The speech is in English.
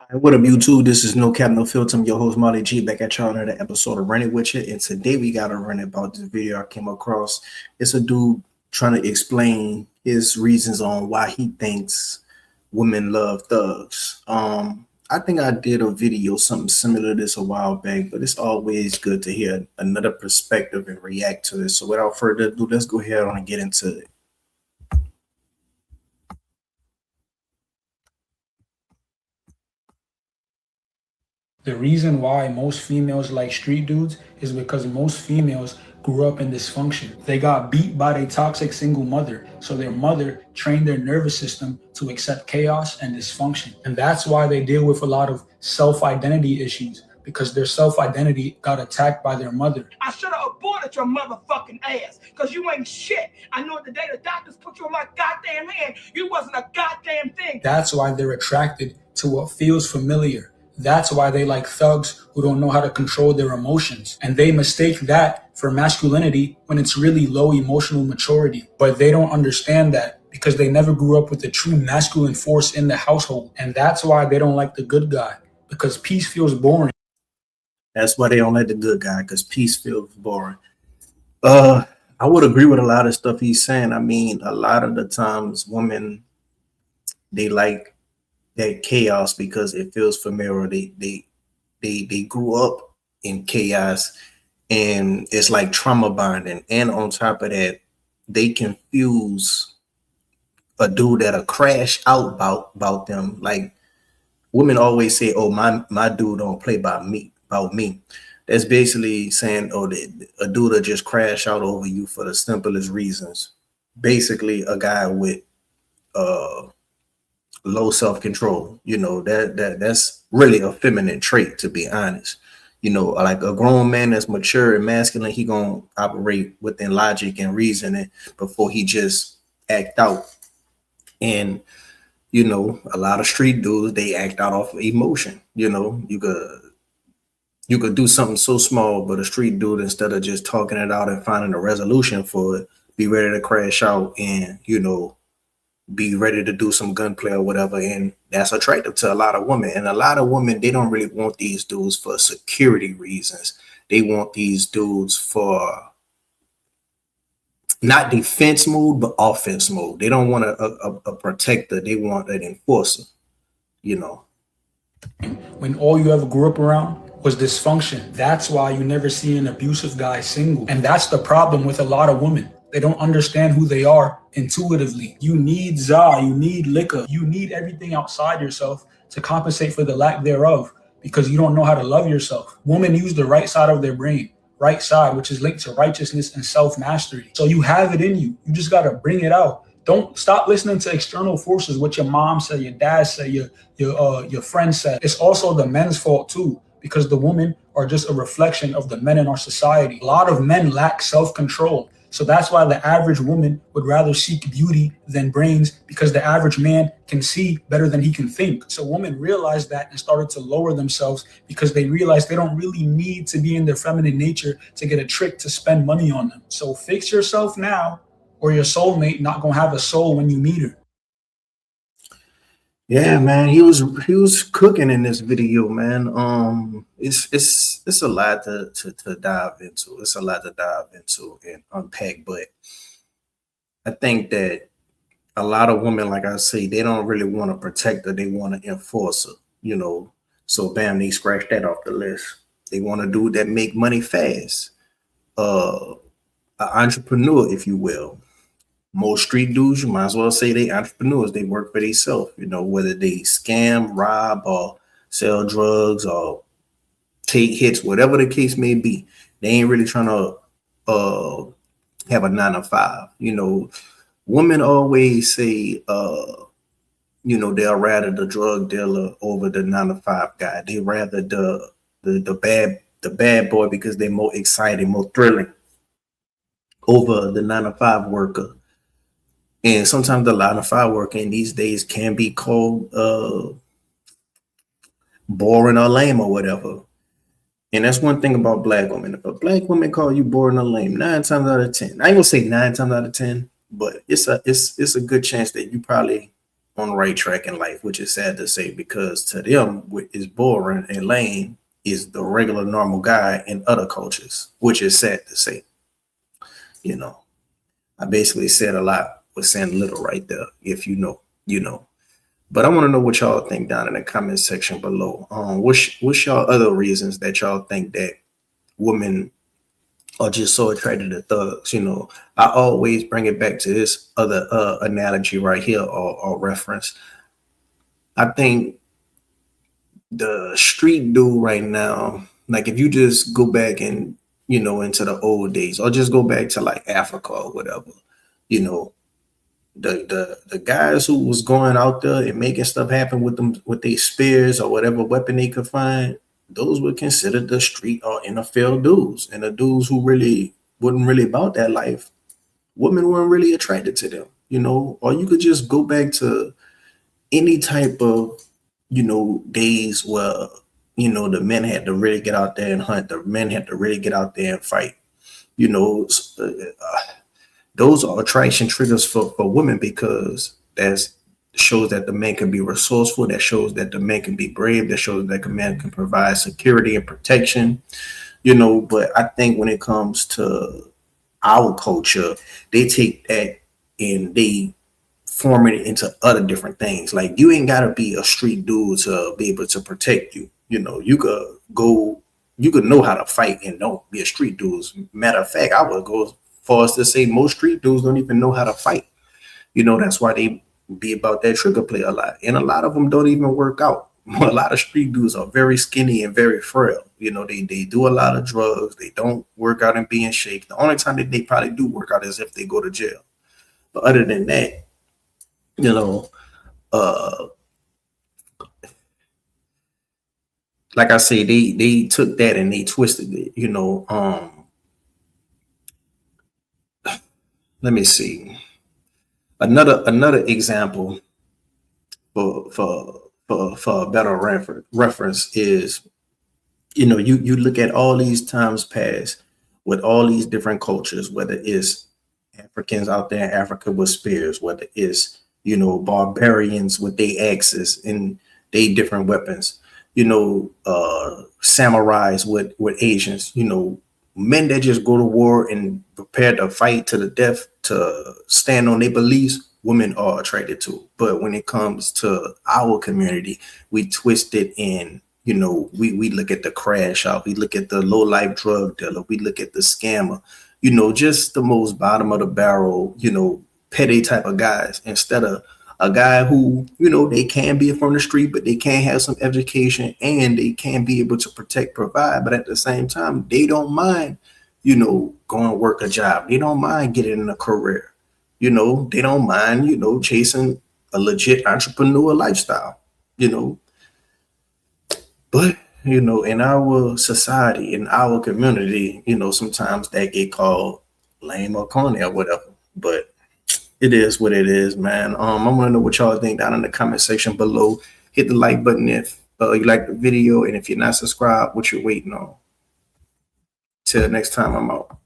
What up, YouTube? This is No Cap No Filter. I'm your host, Molly G, back at y'all another episode of Run It With You. And today we got to run about this video I came across. It's a dude trying to explain his reasons on why he thinks women love thugs. I think I did a video, something similar to this a while back, but it's always good to hear another perspective and react to this. So without further ado, let's go ahead on and get into it. The reason why most females like street dudes is because most females grew up in dysfunction. They got beat by their toxic single mother, so their mother trained their nervous system to accept chaos and dysfunction. And that's why they deal with a lot of self-identity issues, because their self-identity got attacked by their mother. I should have aborted your motherfucking ass, because you ain't shit. I know the day the doctors put you on my goddamn hand, you wasn't a goddamn thing. That's why they're attracted to what feels familiar. That's why they like thugs who don't know how to control their emotions. And they mistake that for masculinity when it's really low emotional maturity. But they don't understand that because they never grew up with the true masculine force in the household. And that's why they don't like the good guy, because peace feels boring. That's why they don't like the good guy, because peace feels boring. I would agree with a lot of stuff he's saying. I mean, a lot of the times women, they like that chaos because it feels familiar. They grew up in chaos, and it's like trauma bonding. And on top of that, they confuse a dude that'll crash out about them. Like women always say, "Oh, my dude don't play about me." That's basically saying, "Oh, a dude will just crash out over you for the simplest reasons." Basically, a guy with low self-control, that's really a feminine trait, to be honest. Like a grown man that's mature and masculine, he gonna operate within logic and reasoning before he just act out. And a lot of street dudes, they act out of emotion. You could do something so small, but a street dude, instead of just talking it out and finding a resolution for it, be ready to crash out and be ready to do some gunplay or whatever. And that's attractive to a lot of women. And a lot of women, they don't really want these dudes for security reasons. They want these dudes for not defense mode, but offense mode. They don't want a protector. They want an enforcer, When all you ever grew up around was dysfunction. That's why you never see an abusive guy single. And that's the problem with a lot of women. They don't understand who they are intuitively. You need za, you need liquor, you need everything outside yourself to compensate for the lack thereof, because you don't know how to love yourself. Women use the right side of their brain, right side, which is linked to righteousness and self-mastery. So you have it in you. You just got to bring it out. Don't stop listening to external forces, what your mom said, your dad said, your friend said. It's also the men's fault too, because the women are just a reflection of the men in our society. A lot of men lack self-control. So that's why the average woman would rather seek beauty than brains, because the average man can see better than he can think. So women realized that and started to lower themselves because they realized they don't really need to be in their feminine nature to get a trick to spend money on them. So fix yourself now, or your soulmate not gonna have a soul when you meet her. Yeah, man, he was cooking in this video, man. It's a lot to dive into. It's a lot to dive into and unpack, but I think that a lot of women, like I say, they don't really want to protect her. They want to enforce her. So bam, they scratch that off the list. They want to do that, make money fast. An entrepreneur, if you will. Most street dudes, you might as well say they entrepreneurs. They work for themselves, whether they scam, rob, or sell drugs or take hits, whatever the case may be. They ain't really trying to have a 9 to 5. Women always say they'll rather the drug dealer over the 9 to 5 guy. They rather the bad boy because they're more exciting, more thrilling over the 9 to 5 worker. And sometimes the 9 to 5 work in these days can be called boring or lame or whatever. And that's one thing about black women. If a black woman call you boring or lame, 9 times out of 10, I ain't gonna say 9 times out of 10, but it's a good chance that you probably on the right track in life, which is sad to say because to them, what is boring and lame is the regular normal guy in other cultures, which is sad to say. You know, I basically said a lot with saying little right there. If you know, you know. But I want to know what y'all think down in the comment section below. What's y'all other reasons that y'all think that women are just so attracted to thugs? You know, I always bring it back to this other analogy right here or reference. I think the street dude right now, like if you just go back and into the old days, or just go back to like Africa or whatever, you know, the guys who was going out there and making stuff happen with them with their spears or whatever weapon they could find, those were considered the street or NFL dudes. And the dudes who really wasn't really about that life, women weren't really attracted to them, or you could just go back to any type of, days where, the men had to really get out there and hunt, the men had to really get out there and fight, those are attraction triggers for women because that shows that the man can be resourceful, that shows that the man can be brave, that shows that the man can provide security and protection, but I think when it comes to our culture, they take that and they form it into other different things. Like you ain't gotta be a street dude to be able to protect you. You could know how to fight and don't be a street dude. Matter of fact, I would go as far as to say most street dudes don't even know how to fight. That's why they be about that trigger play a lot. And a lot of them don't even work out. A lot of street dudes are very skinny and very frail. They do a lot of drugs. They don't work out and be in shape. The only time that they probably do work out is if they go to jail. But other than that, like I say, they took that and they twisted it, let me see. Another example for a better reference is, you look at all these times past with all these different cultures, whether it's Africans out there in Africa with spears, whether it's, barbarians with their axes and they different weapons, samurais with Asians, men that just go to war and prepare to fight to the death to stand on their beliefs, women are attracted to. But when it comes to our community, we twist it in, we look at the crash out, we look at the low life drug dealer, we look at the scammer, just the most bottom of the barrel, petty type of guys, instead of a guy who, they can be from the street, but they can have some education and they can be able to protect, provide. But at the same time, they don't mind, going work a job. They don't mind getting in a career. They don't mind, chasing a legit entrepreneur lifestyle, But, in our society, in our community, sometimes that get called lame or corny or whatever. But it is what it is, man. I want to know what y'all think down in the comment section below. Hit the like button if you like the video. And if you're not subscribed, what you're waiting on. Till next time, I'm out.